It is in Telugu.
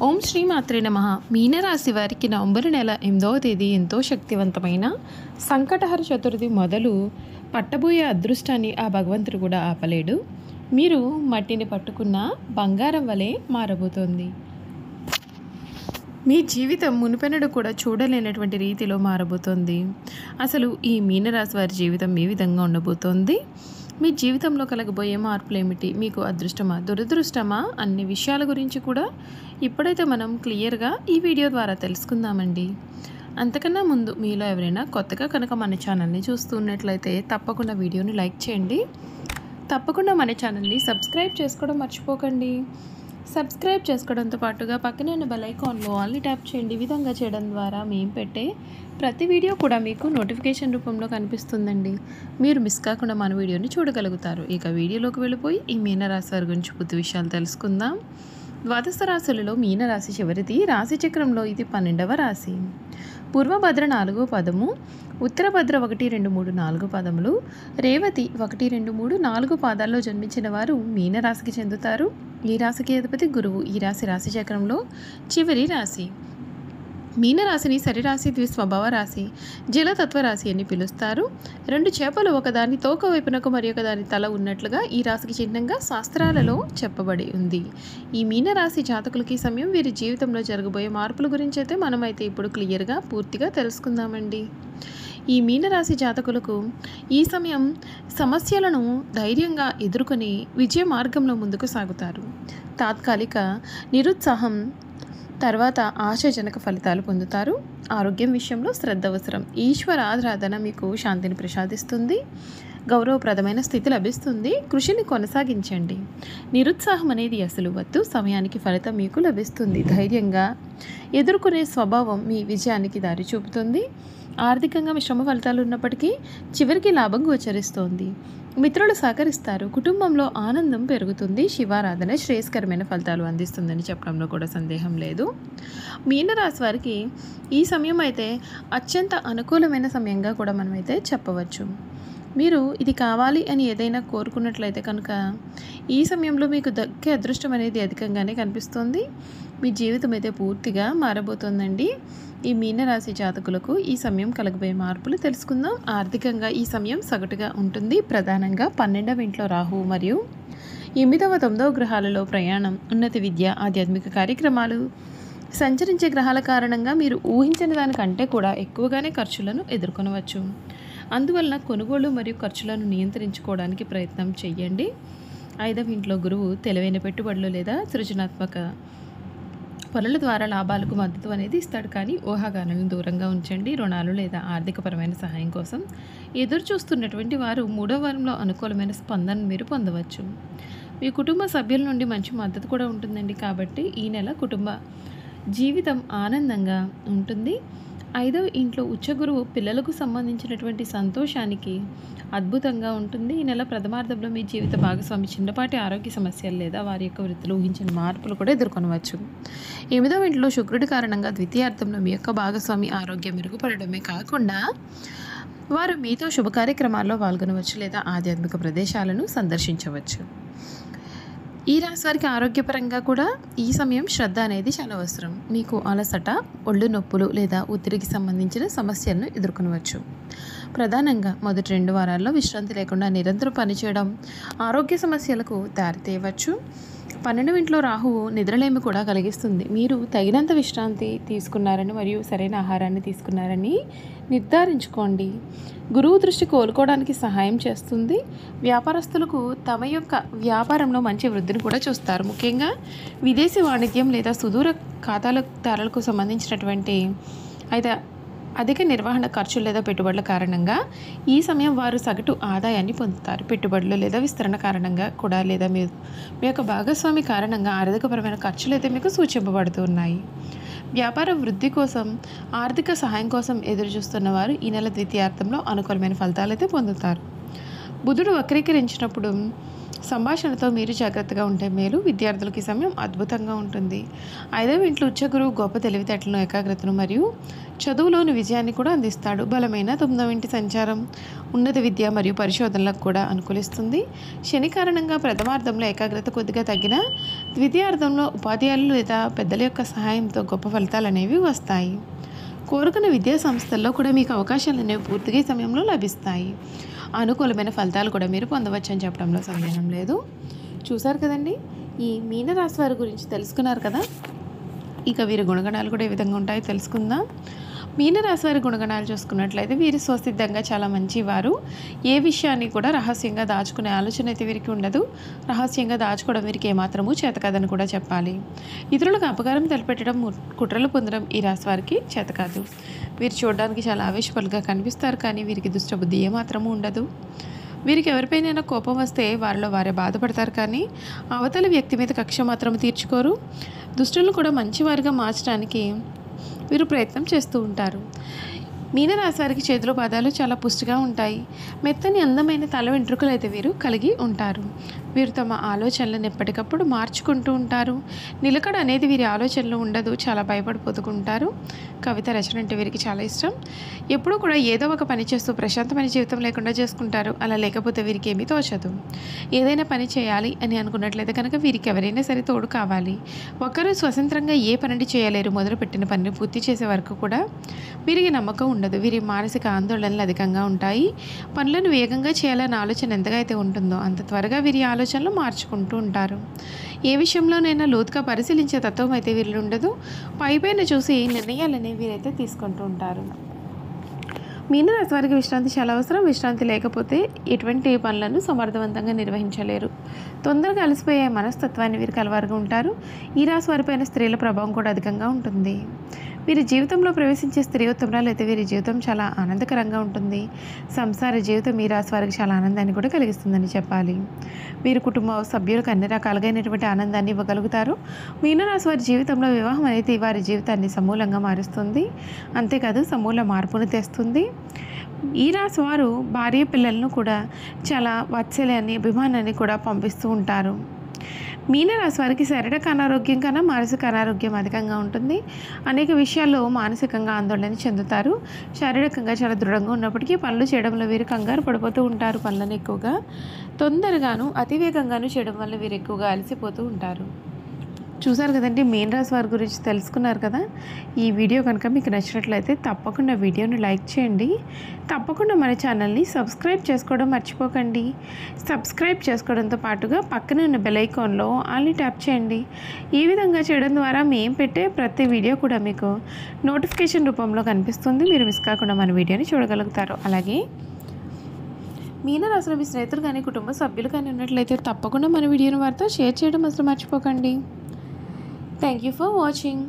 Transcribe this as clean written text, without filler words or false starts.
ఓం శ్రీ మాత్రే నమః. మీనరాశి వారికి నవంబర్ నెల 8వ తేదీ ఎంతో శక్తివంతమైన సంకటహర చతుర్థి మొదలు పట్టబోయే అదృష్టాన్ని ఆ భగవంతుడు కూడా ఆపలేడు. మీరు మట్టిని పట్టుకున్న బంగారం వలె మారబోతోంది. మీ జీవితం మునుపెన్నడు కూడా చూడలేనటువంటి రీతిలో మారబోతోంది. అసలు ఈ మీనరాశి వారి జీవితం ఏ విధంగా ఉండబోతోంది? మీ జీవితంలో కలగబోయే మార్పులు ఏమిటి? మీకు అదృష్టమా, దురదృష్టమా? అన్ని విషయాల గురించి కూడా ఇప్పుడైతే మనం క్లియర్గా ఈ వీడియో ద్వారా తెలుసుకుందామండి. అంతకన్నా ముందు మీలో ఎవరైనా కొత్తగా కనుక మన ఛానల్ని చూస్తున్నట్లయితే తప్పకుండా వీడియోని లైక్ చేయండి. తప్పకుండా మన ఛానల్ని సబ్స్క్రైబ్ చేసుకోవడం మర్చిపోకండి. సబ్స్క్రైబ్ చేసుకోవడంతో పాటుగా పక్కనే ఉన్న బెల్ ఐకాన్లో ఆల్ని ట్యాప్ చేయండి. ఈ విధంగా చేయడం ద్వారా మేము పెట్టే ప్రతి వీడియో కూడా మీకు నోటిఫికేషన్ రూపంలో కనిపిస్తుందండి. మీరు మిస్ కాకుండా మన వీడియోని చూడగలుగుతారు. ఇక వీడియోలోకి వెళ్ళిపోయి ఈ మీనరాశి వారి గురించి పూర్తి విషయాలు తెలుసుకుందాం. ద్వాదశ రాశులలో మీనరాశి చివరిది. రాశి చక్రంలో ఇది 12వ రాశి. పూర్వభద్ర 4వ పదము, ఉత్తరభద్ర 1, 2, 3, 4 పదములు, రేవతి 1, 2, 3, 4 పాదాల్లో జన్మించిన వారు మీనరాశికి చెందుతారు. ఈ రాశికి అధిపతి గురువు. ఈ రాశి చక్రంలో చివరి రాశి. మీనరాశిని సరిరాశి, ద్విస్వభావ రాశి, జలతత్వ రాశి అని పిలుస్తారు. 2 చేపలు ఒకదాని తోక వైపునకు మరి ఒకదాని తల ఉన్నట్లుగా ఈ రాశికి చిహ్నంగా శాస్త్రాలలో చెప్పబడి ఉంది. ఈ మీనరాశి జాతకులకి సమయం వీరి జీవితంలో జరగబోయే మార్పుల గురించి అయితే మనమైతే ఇప్పుడు క్లియర్గా పూర్తిగా తెలుసుకుందామండి. ఈ మీనరాశి జాతకులకు ఈ సమయం సమస్యలను ధైర్యంగా ఎదుర్కొని విజయ మార్గంలో ముందుకు సాగుతారు. తాత్కాలిక నిరుత్సాహం తర్వాత ఆశాజనక ఫలితాలు పొందుతారు. ఆరోగ్యం విషయంలో శ్రద్ధ అవసరం. ఈశ్వర ఆరాధన మీకు శాంతిని ప్రసాదిస్తుంది. గౌరవప్రదమైన స్థితి లభిస్తుంది. కృషిని కొనసాగించండి. నిరుత్సాహం అనేది అసలు వద్దు. సమయానికి ఫలితం మీకు లభిస్తుంది. ధైర్యంగా ఎదుర్కొనే స్వభావం మీ విజయానికి దారి చూపుతుంది. ఆర్థికంగా మిశ్రమ ఫలితాలు ఉన్నప్పటికీ చివరికి లాభం గోచరిస్తోంది. మిత్రులు సహకరిస్తారు. కుటుంబంలో ఆనందం పెరుగుతుంది. శివారాధన శ్రేయస్కరమైన ఫలితాలు అందిస్తుందని చెప్పడంలో కూడా సందేహం లేదు. మీనరాశి వారికి ఈ సమయం అయితే అత్యంత అనుకూలమైన సమయంగా కూడా మనమైతే చెప్పవచ్చు. మీరు ఇది కావాలి అని ఏదైనా కోరుకున్నట్లయితే కనుక ఈ సమయంలో మీకు దక్కే అదృష్టం అనేది అధికంగానే కనిపిస్తుంది. మీ జీవితం అయితే పూర్తిగా మారబోతోందండి. ఈ మీనరాశి జాతకులకు ఈ సమయం కలగబోయే మార్పులు తెలుసుకుందాం. ఆర్థికంగా ఈ సమయం సగటుగా ఉంటుంది. ప్రధానంగా 12వ ఇంట్లో రాహువు మరియు 8వ 9వ గ్రహాలలో ప్రయాణం, ఉన్నత విద్య, ఆధ్యాత్మిక కార్యక్రమాలు, సంచరించే గ్రహాల కారణంగా మీరు ఊహించిన దానికంటే కూడా ఎక్కువగానే ఖర్చులను ఎదుర్కొనవచ్చు. అందువలన కొనుగోలు మరియు ఖర్చులను నియంత్రించుకోవడానికి ప్రయత్నం చేయండి. 5వ ఇంట్లో గురువు తెలివైన పెట్టుబడులు లేదా సృజనాత్మక పనుల ద్వారా లాభాలకు మద్దతు అనేది ఇస్తాడు. కానీ ఊహాగానాలను దూరంగా ఉంచండి. రుణాలు లేదా ఆర్థికపరమైన సహాయం కోసం ఎదురు చూస్తున్నటువంటి వారు 3వ వారంలో అనుకూలమైన స్పందన మీరు పొందవచ్చు. మీ కుటుంబ సభ్యుల నుండి మంచి మద్దతు కూడా ఉంటుందండి. కాబట్టి ఈ నెల కుటుంబ జీవితం ఆనందంగా ఉంటుంది. 5వ ఇంట్లో ఉచ్చగురువు పిల్లలకు సంబంధించినటువంటి సంతోషానికి అద్భుతంగా ఉంటుంది. ఈ నెల ప్రథమార్థంలో మీ జీవిత భాగస్వామి చిన్నపాటి ఆరోగ్య సమస్యలు లేదా వారి యొక్క వృత్తిలో ఊహించిన మార్పులు కూడా ఎదుర్కొనవచ్చు. 8వ ఇంట్లో శుక్రుడి కారణంగా ద్వితీయార్థంలో మీ యొక్క భాగస్వామి ఆరోగ్యం మెరుగుపడడమే కాకుండా వారు మీతో శుభ కార్యక్రమాల్లో పాల్గొనవచ్చు లేదా ఆధ్యాత్మిక ప్రదేశాలను సందర్శించవచ్చు. ఈ రాశి వారికి ఆరోగ్యపరంగా కూడా ఈ సమయం శ్రద్ధ అనేది చాలా అవసరం. మీకు అలసట, ఒళ్ళు నొప్పులు లేదా ఒత్తిడికి సంబంధించిన సమస్యలను ఎదుర్కొనవచ్చు. ప్రధానంగా మొదటి 2 వారాల్లో విశ్రాంతి లేకుండా నిరంతరం పనిచేయడం ఆరోగ్య సమస్యలకు దారితీయవచ్చు. 12వ ఇంట్లో రాహువు నిద్రలేమి కూడా కలిగిస్తుంది. మీరు తగినంత విశ్రాంతి తీసుకున్నారని మరియు సరైన ఆహారాన్ని తీసుకున్నారని నిర్ధారించుకోండి. గురువు దృష్టి కోలుకోవడానికి సహాయం చేస్తుంది. వ్యాపారస్తులకు తమ యొక్క వ్యాపారంలో మంచి వృద్ధిని కూడా చూస్తారు. ముఖ్యంగా విదేశీ వాణిజ్యం లేదా సుదూర ఖాతాదారులకు సంబంధించినటువంటి అయితే అధిక నిర్వహణ ఖర్చులు లేదా పెట్టుబడుల కారణంగా ఈ సమయం వారు సగటు ఆదాయాన్ని పొందుతారు. పెట్టుబడులు లేదా విస్తరణ కారణంగా కూడా లేదా మీ యొక్క భాగస్వామి కారణంగా ఆర్థికపరమైన ఖర్చులు అయితే మీకు సూచింపబడుతున్నాయి. వ్యాపార వృద్ధి కోసం, ఆర్థిక సహాయం కోసం ఎదురు చూస్తున్న వారు ఈ నెల ద్వితీయార్థంలో అనుకూలమైన ఫలితాలు అయితే పొందుతారు. బుధుడు వక్రీకరించినప్పుడు సంభాషణతో మీరు జాగ్రత్తగా ఉంటే మేలు. విద్యార్థులకి ఈ సమయం అద్భుతంగా ఉంటుంది. 5వ ఇంట్లో ఉచ్చ గురువు గొప్ప తెలివితేటలను, ఏకాగ్రతను మరియు చదువులోని విజయాన్ని కూడా అందిస్తాడు. బలమైన 9వ ఇంటి సంచారం ఉన్నత విద్య మరియు పరిశోధనలకు కూడా అనుకూలిస్తుంది. శని కారణంగా ప్రథమార్థంలో ఏకాగ్రత కొద్దిగా తగ్గిన ద్వితీయార్థంలో ఉపాధ్యాయులు లేదా పెద్దల యొక్క సహాయంతో గొప్ప ఫలితాలు అనేవి వస్తాయి. కోరుకున్న విద్యా సంస్థల్లో కూడా మీకు అవకాశాలు అనేవి పూర్తిగా ఈ సమయంలో లభిస్తాయి. అనుకూలమైన ఫలితాలు కూడా మీరు పొందవచ్చు అని చెప్పడంలో సందేహం లేదు. చూసారు కదండి, ఈ మీనరాశి వారి గురించి తెలుసుకున్నారు కదా. ఇక వీరి గుణగణాలు కూడా ఏ విధంగా ఉంటాయో తెలుసుకుందాం. మీనరాశి వారి గుణగణాలు చూసుకున్నట్లయితే వీరు స్వసిద్ధంగా చాలా మంచివారు. ఏ విషయాన్ని కూడా రహస్యంగా దాచుకునే ఆలోచన అయితే వీరికి ఉండదు. రహస్యంగా దాచుకోవడం వీరికి ఏమాత్రమూ చేత కాదని కూడా చెప్పాలి. ఇతరులకు అపకారం తలపెట్టడం, కుట్రలు పొందడం ఈ రాశి వారికి చేత కాదు. వీరు చూడడానికి చాలా ఆవేశపరులుగా కనిపిస్తారు, కానీ వీరికి దుష్టబుద్ధి ఏమాత్రమూ ఉండదు. వీరికి ఎవరిపైనైనా కోపం వస్తే వారిలో వారే బాధపడతారు, కానీ అవతల వ్యక్తి మీద కక్ష మాత్రం తీర్చుకోరు. దుష్టులను కూడా మంచివారిగా మార్చడానికి వీరు ప్రయత్నం చేస్తూ ఉంటారు. మీనరాశి వారికి చేతులు పాదాలు చాలా పుష్టిగా ఉంటాయి. మెత్తని అందమైన తల వెంట్రుకలు అయితే వీరు కలిగి ఉంటారు. వీరు తమ ఆలోచనలను ఎప్పటికప్పుడు మార్చుకుంటూ ఉంటారు. నిలకడ అనేది వీరి ఆలోచనలో ఉండదు. చాలా భయపడిపోతుంటారు. కవిత రచన అంటే వీరికి చాలా ఇష్టం. ఎప్పుడూ కూడా ఏదో ఒక పని చేస్తూ ప్రశాంతమైన జీవితం లేకుండా చేసుకుంటారు. అలా లేకపోతే వీరికి ఏమీ తోచదు. ఏదైనా పని చేయాలి అని అనుకున్నట్లయితే కనుక వీరికి ఎవరైనా సరే తోడు కావాలి. ఒకరు స్వతంత్రంగా ఏ పని చేయలేరు. మొదలుపెట్టిన పనిని పూర్తి చేసే వరకు కూడా వీరికి నమ్మకం ఉండదు. వీరి మానసిక ఆందోళనలు అధికంగా ఉంటాయి. పనులను వేగంగా చేయాలన్న ఆలోచన ఎంతగా అయితే ఉంటుందో అంత త్వరగా వీరి ఆలోచనలు మార్చుకుంటూ ఉంటారు. ఏ విషయంలోనైనా లోతుగా పరిశీలించే తత్వం అయితే వీరిలో ఉండదు. పైపైన చూసి నిర్ణయాలనే వీరైతే తీసుకుంటూ ఉంటారు. మీనరాశి వారికి విశ్రాంతి చాలా అవసరం. విశ్రాంతి లేకపోతే ఎటువంటి పనులను సమర్థవంతంగా నిర్వహించలేరు. తొందరగా అలసిపోయే మనస్తత్వాన్ని వీరు కలవారుగా ఉంటారు. ఈ రాశి వారిపైన స్త్రీల ప్రభావం కూడా అధికంగా ఉంటుంది. వీరి జీవితంలో ప్రవేశించే స్త్రీ ఉత్తమరాలు అయితే వీరి జీవితం చాలా ఆనందకరంగా ఉంటుంది. సంసార జీవితం ఈ రాశి వారికి చాలా ఆనందాన్ని కూడా కలిగిస్తుందని చెప్పాలి. వీరి కుటుంబ సభ్యులకు అన్ని రకాలుగైనటువంటి ఆనందాన్ని ఇవ్వగలుగుతారు. మీనరాశి వారి జీవితంలో వివాహం అనేది వారి జీవితాన్ని సమూలంగా మారుస్తుంది. అంతేకాదు సమూల మార్పును తెస్తుంది. ఈ రాశి వారు భార్య పిల్లలను కూడా చాలా వాత్సల్యాన్ని, అభిమానాన్ని కూడా పంపిస్తూ ఉంటారు. మీనరాశి వారికి శారీరక అనారోగ్యం కన్నా మానసిక అనారోగ్యం అధికంగా ఉంటుంది. అనేక విషయాల్లో మానసికంగా ఆందోళన చెందుతారు. శారీరకంగా చాలా దృఢంగా ఉన్నప్పటికీ పనులు చేయడంలో వీరు కంగారు పడిపోతూ ఉంటారు. పనులను ఎక్కువగా తొందరగాను అతివేగంగాను చేయడం వల్ల వీరు ఎక్కువగా అలసిపోతూ ఉంటారు. చూసారు కదండి, మీనరాశి వారి గురించి తెలుసుకున్నారు కదా. ఈ వీడియో కనుక మీకు నచ్చినట్లయితే తప్పకుండా వీడియోని లైక్ చేయండి. తప్పకుండా మన ఛానల్ని సబ్స్క్రైబ్ చేసుకోవడం మర్చిపోకండి. సబ్స్క్రైబ్ చేసుకోవడంతో పాటుగా పక్కనే ఉన్న బెల్ ఐకాన్లో ఆల్ని ట్యాప్ చేయండి. ఈ విధంగా చేయడం ద్వారా మేము పెట్టే ప్రతి వీడియో కూడా మీకు నోటిఫికేషన్ రూపంలో కనిపిస్తుంది. మీరు మిస్ కాకుండా మన వీడియోని చూడగలుగుతారు. అలాగే మీనరాశిలో మీ స్నేహితులు కానీ కుటుంబ సభ్యులు కానీ ఉన్నట్లయితే తప్పకుండా మన వీడియోని వారితో షేర్ చేయడం అసలు మర్చిపోకండి. Thank you for watching.